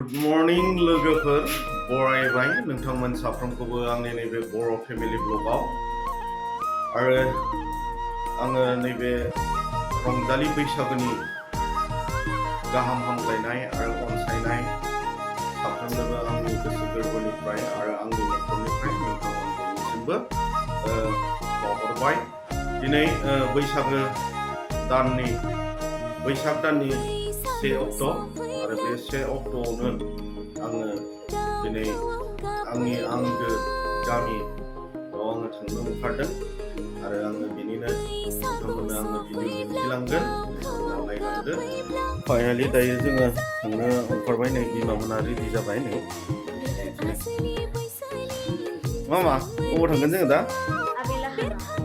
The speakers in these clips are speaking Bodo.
Good morning लोगोफोर बरायबाय नोंथांमोन साफ्रोमखौबो आंनि नैबे बर' फेमिलि ब्लगाव आरो आङो नैबे रंजालि बैसागुनि गाहाम हामलायनाय आरो अनसायनाय साफ्रोमनोबो आंनि गोसो गोरबोनिफ्राय आरो आंनि नखरनिफ्राय नोंथांमोननिसिमबो बावहरबाय दिनै बैसाग दाननि 1 अक्ट' आरो बे 1 अक्ट'आवनो आङो दिनै आंनि आंगो गामियाव आङो थांनो ओंखारदों आरो आङो बिनिनो नोंथांमोननो आङो भिडिअ दिन्थिलांगोन नायलांदो फाइनालि दायो जोङो थांनो ओंखारबाय नै बिमामोना रेडि जाबाय नै मामा बबाव थांगोन जोङो दा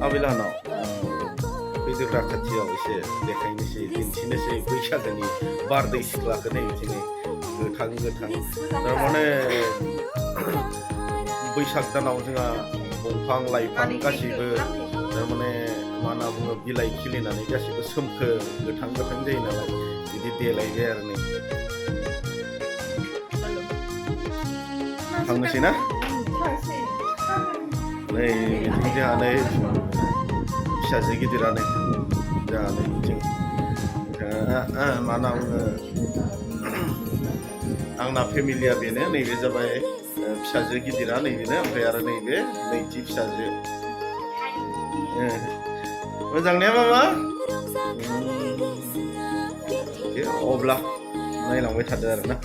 आबैलाहानाव फैदोब्रा खाथियाव एसे देखायनोसै दिन्थिनोसै बैसागोनि बारदै सिख्लाखौ नै बिदिनो गोथां थारमाने बैसाग दानाव जोंहा दंफां लाइफां गासिबो थारमाने मा होनना बुङो बिलाइ खिलिनानै गासिबो सोमखोर गोथां जायो नालाय बिदि देलायबाय आरो नै थांनोसै ना नै बिथिं जोंहा नै फिसाजो गिदिरानो जोंहा नै बिथिं मा होनना बुङो आंना फेमिलिया बेनो नैबे जाबाय फिसाजो गिदिरा नैबेनो ओमफ्राय आरो नैबे नैथि फिसाजो मोजां ने मामा अब्ला नायलांबाय थादो आरो ना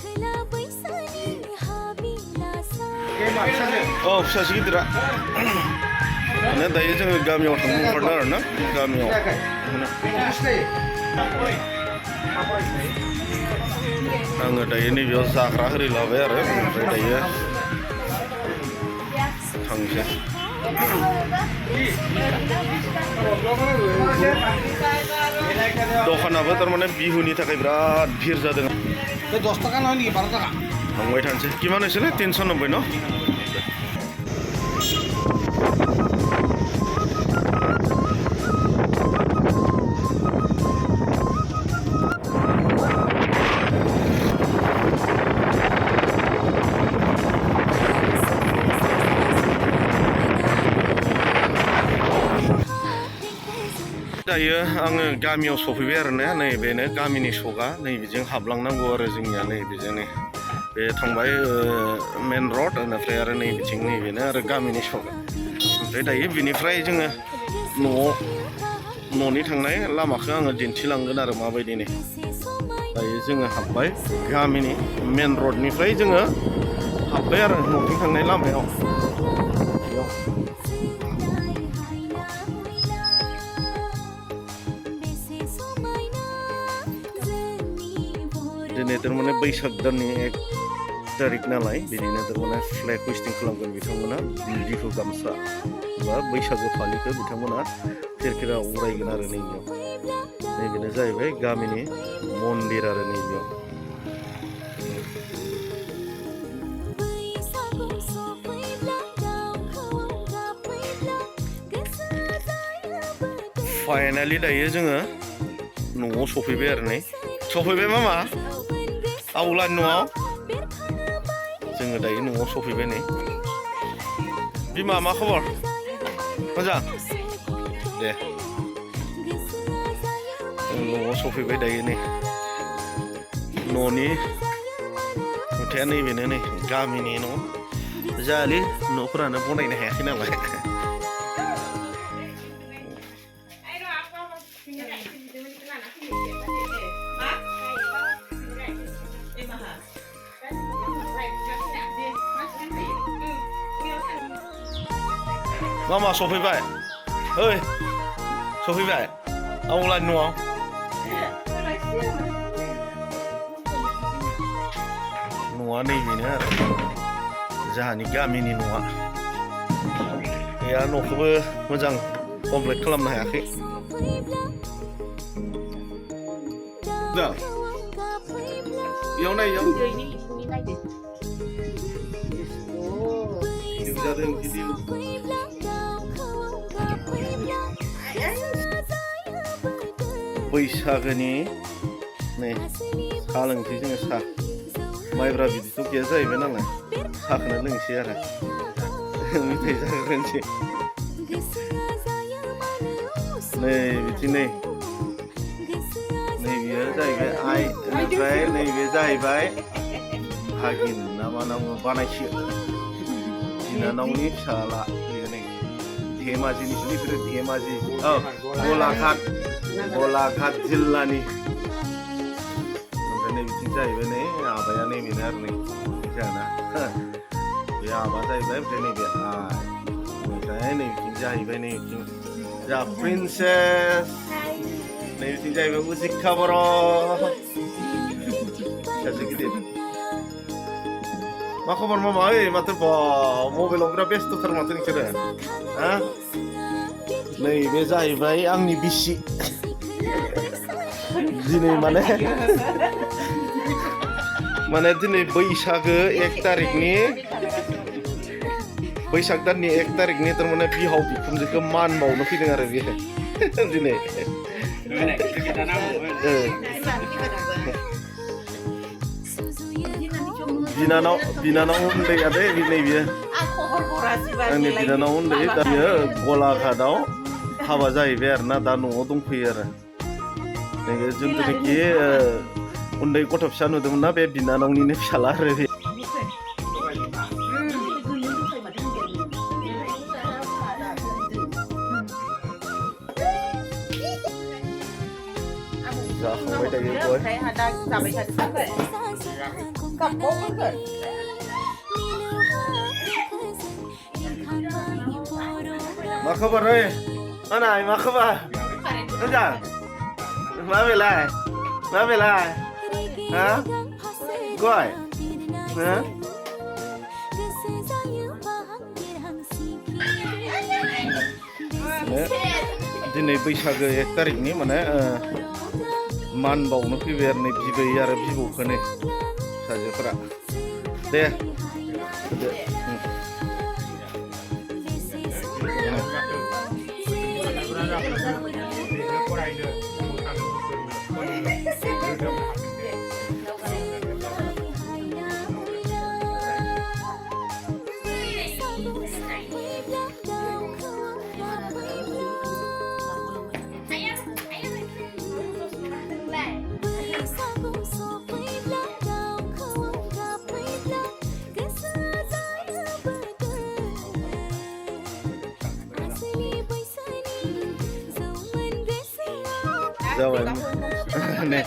फिसाजो गिदिरा दायो जोङो गामियाव थांनो ओंखारदों आरो ना गामियाव आङो दायो नैबेयाव जाग्रा होरि लाबाय आरो ओमफ्राय दायो थांसै दखानाबो थारमाने बिहुनि थाखाय बिराद भिर जादों 10 टाका नङा नेखि 12 टाका थांबाय थानोसै किमान होसोलै 390 न दायो आङो गामियाव सफैबाय आरो ना नैबेनो गामिनि सका नैबेजों हाबलांनांगौ आरो जोंनिया नैबेजोंनो बे थांबाय मेन रड बेनिफ्राय आरो नैबेथिं नैबेनो आरो गामिनि सका ओमफ्राय दायो बिनिफ्राय जोङो न'नि थांनाय लामाखौ आङो दिन्थिलांगोन आरो माबायदि नै दायो जोङो हाबबाय गामिनि मेन रडनिफ्राय जोङो हाबबाय आरो न'थिं थांनाय लामायाव दिनै थारमाने बैसाग दाननि 1 तारिख नालाय बिदिनो थारमाने फ्लेग हस्टिं खालामगोन बिथांमोना बिहु गामसा बा बैसागो फालिखौ बिथांमोना खेरखेरा उरायगोन आरो नैबेनो जाहैबाय गामिनि मन्दिर आरो नैबेयाव फाइनालि दायो जोङो न'आव सफैबाय आरो नै सफैबाय मामा आउलानि न'आव जोङो दायो न'आव सफैबाय नै बिमा मा खबर मोजां दे न'आव सफैबाय दायो नै न'नि नुथाया नैबेनो नै गामिनि न' जायालै न'फोरानो बनायनो हायाखै नालाय मामा सफैबाय ओइ सफैबाय आउलानि न'आव न'आ नैबेनो आरो जोंहानि गामिनि न'आ न'खौबो मोजां कमप्लिट खालामनो हायाखै इयाव नाय जादों गिदिर बैसागोनि नै सा लोंसै जोङो सा माइब्रा बिदैथ' गैया जाहैबाय नालाय साहाखौनो लोंसै आरो मेथाइ जाग्रोनोसै नै बिथिं नै नैबेयो जाहैबाय आइ ओमफ्राय नैबे जाहैबाय भागिन ना मा नाम बानायसो बिनानावनि फिसाला बेयो नै धेमाजिनिसो बिसोरो धेमाजि गलाघाट जिल्लानि ओमफ्राय नै बिथिं जाहैबाय नै आबाया नैबेनो आरो नै जाना बे आबा जाहैबाय ओमफ्राय नैबे आइ ओमफ्राय नै बिथिं जाहैबाय नै बिथिं जा प्रिन्सेस नै बिथिं जाहैबाय उजिखा बर' फिसाजो गिदिर मा खबर मामा ओइ माथो मबाइलाव बिराद बेस्थ'थार माथो नोंसोरो हा नै बे जाहैबाय आंनि बिसि दिनै माने दिनै बैसागो 1 तारिखनि बैसाग दाननि 1 तारिखनि थारमाने बिहाव बिखुनजोखौ मान बावनो फैदों आरो बे दिनै बिनानाव उन्दैया दे नैबेयो आंनि बिनानाव उन्दै दा बियो गलाघाटआव हाबा जाहैबाय आरो ना दा न'आव दंफैयो आरो नैबे जोंथुनाखि उन्दै गथ' फिसा नुदोंमोन ना बे बिनानावनिनो फिसाला आरो बे जाखांबाय दायो बय मा खबर ओइ मानाय मा खबर मोजां मा बेलाय हा गय हा दिनै बैसागो 1 तारिखनि माने मान बावनो फैबाय आरो नै बिबै आरो बिबौखौनो फिसाजोफोरा दे जाबाय नै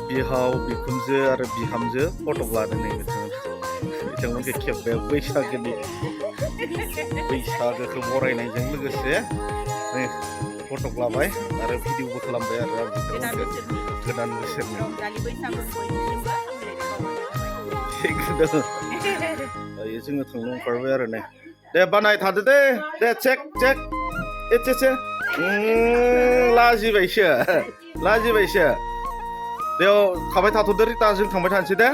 बिहाव बिखुनजो आरो बिहामजो फटक लादों नै बिथांमोनखौ खेबबाय बैसागोखौ बरायनायजों लोगोसे नै फटक लाबाय आरो भिडिअबो खालामबाय आरो बिथांमोनखौ गोदान बोसोरनि दायो जोङो थांनो ओंखारबाय आरो नै दे बानाय थादो दे चेक एसे लाजिबायसो बेयाव थाबाय थाथ'दो रिता जों थांबाय थानोसै दे